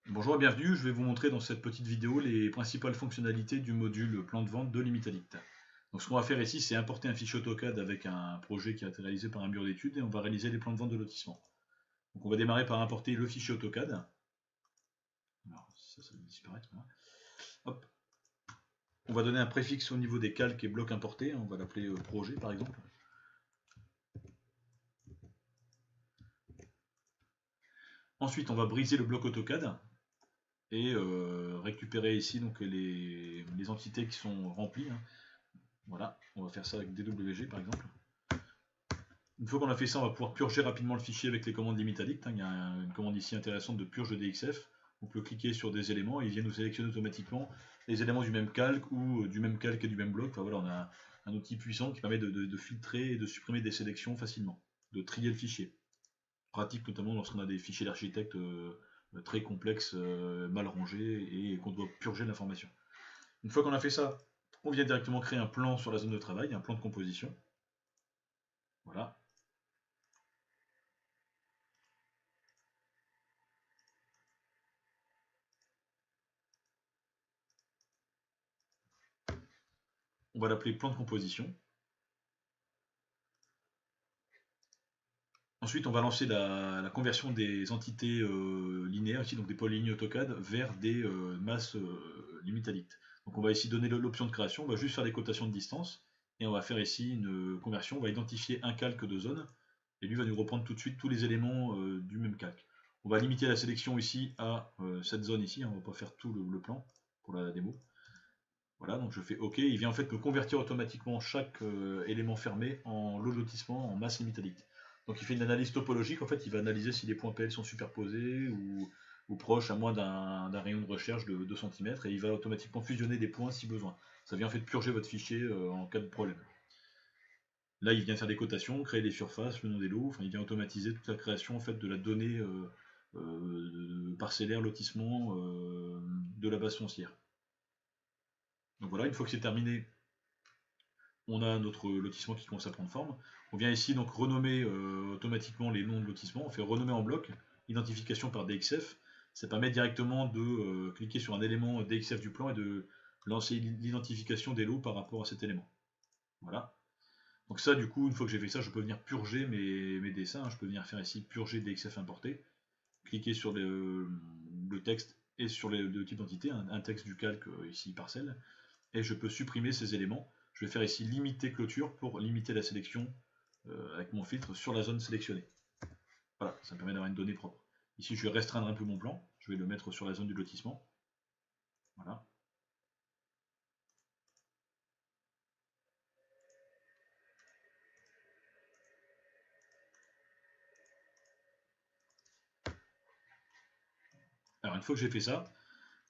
Bonjour et bienvenue, je vais vous montrer dans cette petite vidéo les principales fonctionnalités du module plan de vente de Limitalit. Donc ce qu'on va faire ici, c'est importer un fichier AutoCAD avec un projet qui a été réalisé par un bureau d'études et on va réaliser les plans de vente de lotissement. Donc on va démarrer par importer le fichier AutoCAD. Alors ça va disparaître. Voilà. Hop. On va donner un préfixe au niveau des calques et blocs importés, on va l'appeler projet par exemple. Ensuite on va briser le bloc AutoCAD et récupérer ici donc les entités qui sont remplies. Voilà, on va faire ça avec DWG par exemple. Une fois qu'on a fait ça, on va pouvoir purger rapidement le fichier avec les commandes Limitalit. Il y a une commande ici intéressante de purge DXF. On peut cliquer sur des éléments et il vient nous sélectionner automatiquement les éléments du même calque ou du même calque et du même bloc. Enfin voilà, on a un outil puissant qui permet de filtrer et de supprimer des sélections facilement, de trier le fichier. Pratique notamment lorsqu'on a des fichiers d'architecte très complexes, mal rangés et qu'on doit purger l'information. Une fois qu'on a fait ça, on vient directement créer un plan sur la zone de travail, un plan de composition. Voilà. On va l'appeler plan de composition. Ensuite, on va lancer la conversion des entités linéaires, ici, donc des polylignes AutoCAD, vers des masses Limitalit. Donc on va ici donner l'option de création, on va juste faire des cotations de distance, et on va faire ici une conversion, on va identifier un calque de zone, et lui va nous reprendre tout de suite tous les éléments du même calque. On va limiter la sélection ici à cette zone ici, on ne va pas faire tout le plan pour la démo. Voilà, donc je fais OK, il vient en fait me convertir automatiquement chaque élément fermé en lot de lotissement en masse Limitalit. Donc il fait une analyse topologique, en fait il va analyser si les points PL sont superposés ou proches à moins d'un rayon de recherche de 2 cm et il va automatiquement fusionner des points si besoin. Ça vient en fait purger votre fichier en cas de problème. Là il vient faire des cotations, créer des surfaces, le nom des lots, enfin il vient automatiser toute la création en fait de la donnée parcellaire lotissement de la base foncière. Donc voilà, une fois que c'est terminé, on a notre lotissement qui commence à prendre forme. On vient ici donc renommer automatiquement les noms de lotissement. On fait renommer en bloc, identification par DXF. Ça permet directement de cliquer sur un élément DXF du plan et de lancer l'identification des lots par rapport à cet élément. Voilà. Donc ça, du coup, une fois que j'ai fait ça, je peux venir purger mes dessins. Je peux venir faire ici purger DXF importé. Cliquer sur le texte et sur le type d'entité, un texte du calque ici parcelle. Et je peux supprimer ces éléments. Je vais faire ici limiter clôture pour limiter la sélection avec mon filtre sur la zone sélectionnée. Voilà, ça me permet d'avoir une donnée propre. Ici, je vais restreindre un peu mon plan. Je vais le mettre sur la zone du lotissement. Voilà. Alors, une fois que j'ai fait ça,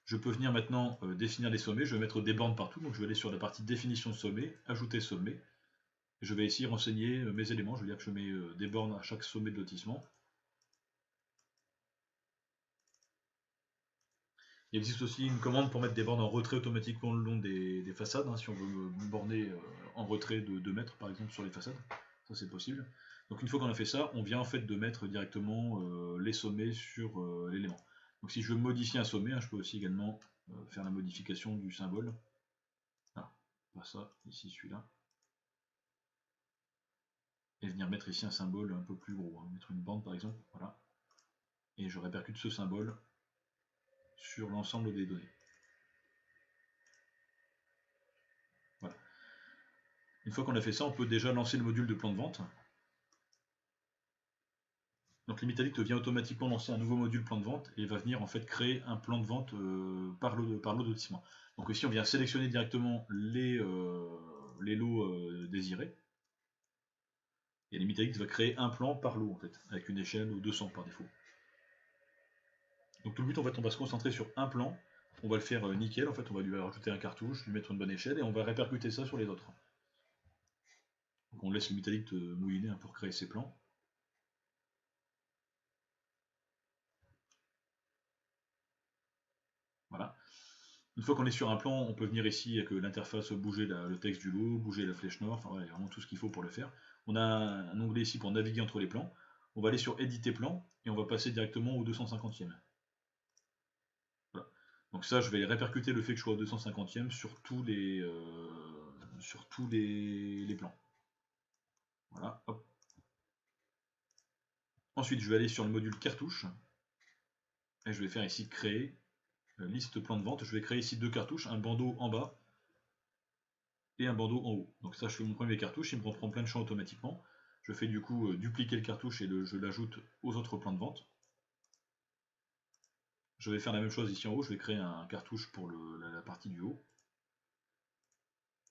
je peux venir maintenant définir les sommets. Je vais mettre des bornes partout. Donc, je vais aller sur la partie définition de sommet, ajouter sommet. Je vais ici renseigner mes éléments. Je veux dire que je mets des bornes à chaque sommet de lotissement. Il existe aussi une commande pour mettre des bornes en retrait automatiquement le long des façades, si on veut borner en retrait de 2 mètres par exemple sur les façades, ça c'est possible. Donc une fois qu'on a fait ça, on vient en fait de mettre directement les sommets sur l'élément. Donc si je veux modifier un sommet, je peux aussi également faire la modification du symbole. Ah, pas ça, ici celui-là. Et venir mettre ici un symbole un peu plus gros, mettre une bande par exemple, voilà. Et je répercute ce symbole sur l'ensemble des données. Voilà. Une fois qu'on a fait ça, on peut déjà lancer le module de plan de vente. Donc Limitalit vient automatiquement lancer un nouveau module plan de vente et va venir en fait créer un plan de vente par lot de lotissement. Donc ici on vient sélectionner directement les lots désirés. Et Limitalit va créer un plan par lot en fait, avec une échelle de 200 par défaut. Donc tout le but en fait on va se concentrer sur un plan, on va le faire nickel, en fait on va lui rajouter un cartouche, lui mettre une bonne échelle et on va répercuter ça sur les autres. Donc on laisse Limitalit mouiner pour créer ses plans. Voilà. Une fois qu'on est sur un plan, on peut venir ici avec l'interface bouger le texte du lot, bouger la flèche nord, enfin voilà, il y a vraiment tout ce qu'il faut pour le faire. On a un onglet ici pour naviguer entre les plans. On va aller sur éditer plan et on va passer directement au 250e. Donc ça, je vais répercuter le fait que je sois au 250e sur tous les plans. Voilà, hop. Ensuite, je vais aller sur le module cartouche, et je vais faire ici créer liste plan de vente. Je vais créer ici 2 cartouches, un bandeau en bas et un bandeau en haut. Donc ça, je fais mon premier cartouche, il me reprend plein de champs automatiquement. Je fais du coup dupliquer le cartouche et je l'ajoute aux autres plans de vente. Je vais faire la même chose ici en haut, je vais créer un cartouche pour la partie du haut.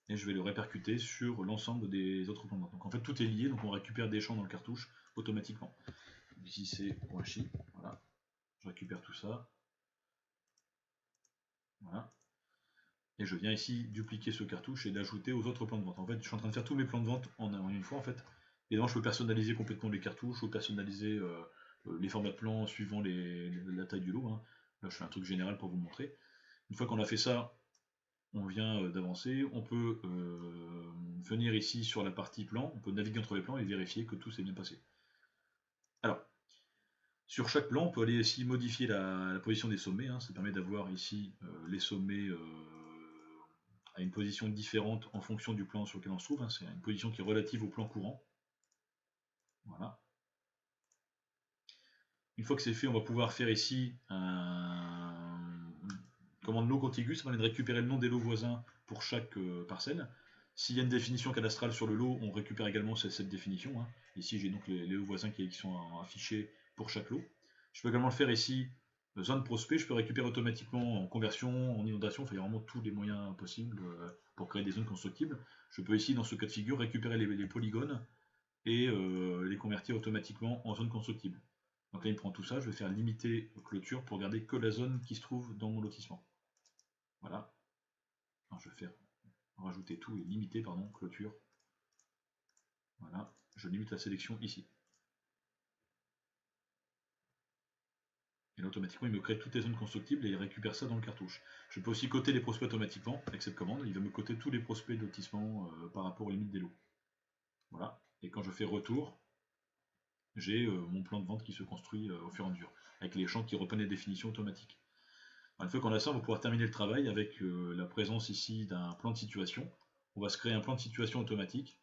Et je vais le répercuter sur l'ensemble des autres plans de vente. Donc en fait tout est lié, donc on récupère des champs dans le cartouche automatiquement. Ici c'est Washi, voilà. Je récupère tout ça. Voilà. Et je viens ici dupliquer ce cartouche et l'ajouter aux autres plans de vente. En fait, je suis en train de faire tous mes plans de vente en une fois en fait. Évidemment, je peux personnaliser complètement les cartouches, ou personnaliser les formats de plans suivant la taille du lot. Hein. Là, je fais un truc général pour vous montrer. Une fois qu'on a fait ça, on vient d'avancer. On peut venir ici sur la partie plan, on peut naviguer entre les plans et vérifier que tout s'est bien passé. Alors, sur chaque plan, on peut aller ici modifier la position des sommets. Hein. Ça permet d'avoir ici les sommets à une position différente en fonction du plan sur lequel on se trouve. Hein. C'est une position qui est relative au plan courant. Voilà. Une fois que c'est fait, on va pouvoir faire ici une commande lot contigu. Ça permet de récupérer le nom des lots voisins pour chaque parcelle. S'il y a une définition cadastrale sur le lot, on récupère également cette définition. Hein. Ici, j'ai donc les lots voisins qui sont affichés pour chaque lot. Je peux également le faire ici, zone prospect. Je peux récupérer automatiquement en conversion, en inondation. Enfin, il y a vraiment tous les moyens possibles pour créer des zones constructibles. Je peux ici, dans ce cas de figure, récupérer les polygones et les convertir automatiquement en zone constructible. Donc là, il me prend tout ça. Je vais faire limiter clôture pour garder que la zone qui se trouve dans mon lotissement. Voilà. Alors, je vais faire rajouter tout et limiter, pardon, clôture. Voilà. Je limite la sélection ici. Et là, automatiquement, il me crée toutes les zones constructibles et il récupère ça dans le cartouche. Je peux aussi coter les prospects automatiquement avec cette commande. Il va me coter tous les prospects de lotissement par rapport aux limites des lots. Voilà. Et quand je fais retour, j'ai mon plan de vente qui se construit au fur et à mesure, avec les champs qui reprennent les définitions automatiques. Alors, une fois qu'on a ça, on va pouvoir terminer le travail avec la présence ici d'un plan de situation. On va se créer un plan de situation automatique.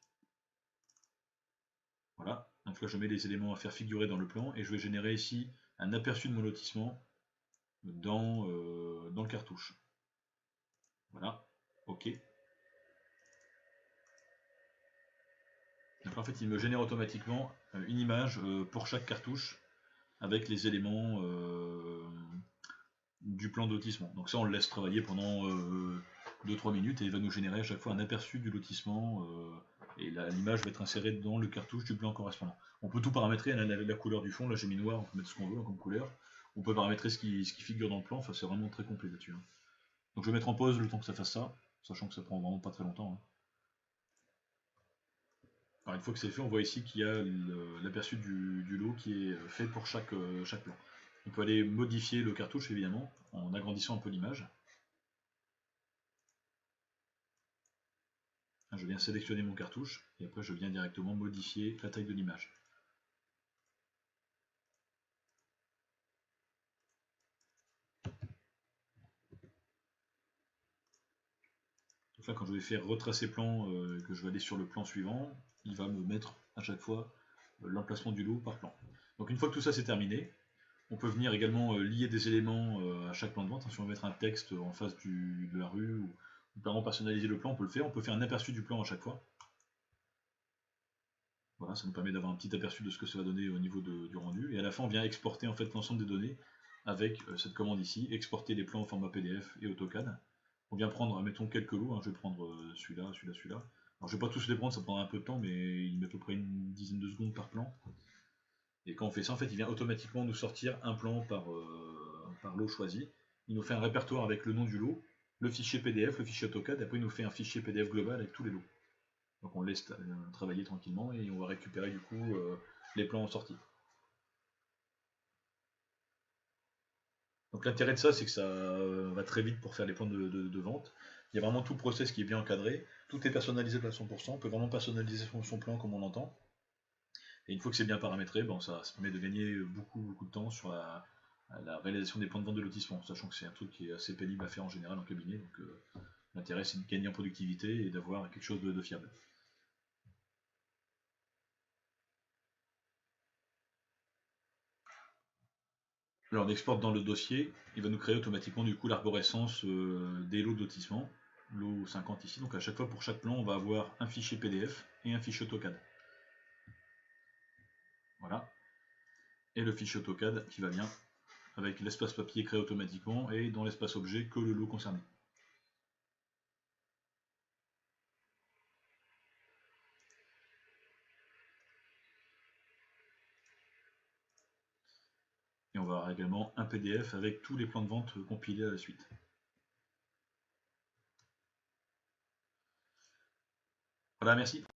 Voilà. Donc là, je mets les éléments à faire figurer dans le plan et je vais générer ici un aperçu de mon lotissement dans le cartouche. Voilà. OK. Donc en fait, il me génère automatiquement une image pour chaque cartouche avec les éléments du plan de lotissement. Donc ça, on le laisse travailler pendant 2-3 minutes et il va nous générer à chaque fois un aperçu du lotissement et l'image va être insérée dans le cartouche du plan correspondant. On peut tout paramétrer, la couleur du fond, là j'ai mis noir, on peut mettre ce qu'on veut comme couleur. On peut paramétrer ce qui figure dans le plan, enfin c'est vraiment très complet là-dessus. Hein. Donc je vais mettre en pause le temps que ça fasse ça, sachant que ça prend vraiment pas très longtemps. Hein. Alors, une fois que c'est fait, on voit ici qu'il y a l'aperçu du lot qui est fait pour chaque plan. On peut aller modifier le cartouche évidemment en agrandissant un peu l'image. Je viens sélectionner mon cartouche et après je viens directement modifier la taille de l'image. Donc là, quand je vais faire retracer plan et que je vais aller sur le plan suivant, il va me mettre à chaque fois l'emplacement du lot par plan. Donc une fois que tout ça c'est terminé, on peut venir également lier des éléments à chaque plan de vente. Si on veut mettre un texte en face de la rue ou vraiment personnaliser le plan, on peut le faire. On peut faire un aperçu du plan à chaque fois. Voilà, ça nous permet d'avoir un petit aperçu de ce que ça va donner au niveau du rendu. Et à la fin, on vient exporter en fait l'ensemble des données avec cette commande ici, exporter les plans en format PDF et AutoCAD. On vient prendre, mettons, quelques lots. Hein. Je vais prendre celui-là, celui-là, celui-là. Alors je vais pas tous les prendre, ça prendra un peu de temps, mais il met à peu près une dizaine de secondes par plan. Et quand on fait ça, en fait, il vient automatiquement nous sortir un plan par lot choisi. Il nous fait un répertoire avec le nom du lot, le fichier PDF, le fichier AutoCAD, et après il nous fait un fichier PDF global avec tous les lots. Donc on le laisse travailler tranquillement et on va récupérer du coup les plans en sortie. Donc l'intérêt de ça, c'est que ça va très vite pour faire les plans de vente. Il y a vraiment tout le process qui est bien encadré, tout est personnalisé à 100%, on peut vraiment personnaliser son plan comme on l'entend. Et une fois que c'est bien paramétré, bon, ça permet de gagner beaucoup de temps sur à la réalisation des plans de vente de lotissement, sachant que c'est un truc qui est assez pénible à faire en général en cabinet, donc l'intérêt c'est de gagner en productivité et d'avoir quelque chose de fiable. Alors on exporte dans le dossier, il va nous créer automatiquement du coup l'arborescence des lots de lotissement, lot 50 ici, donc à chaque fois pour chaque plan on va avoir un fichier PDF et un fichier AutoCAD. Voilà. Et le fichier AutoCAD qui va bien avec l'espace papier créé automatiquement et dans l'espace objet que le lot concerné. Et on va avoir également un PDF avec tous les plans de vente compilés à la suite. Voilà, merci.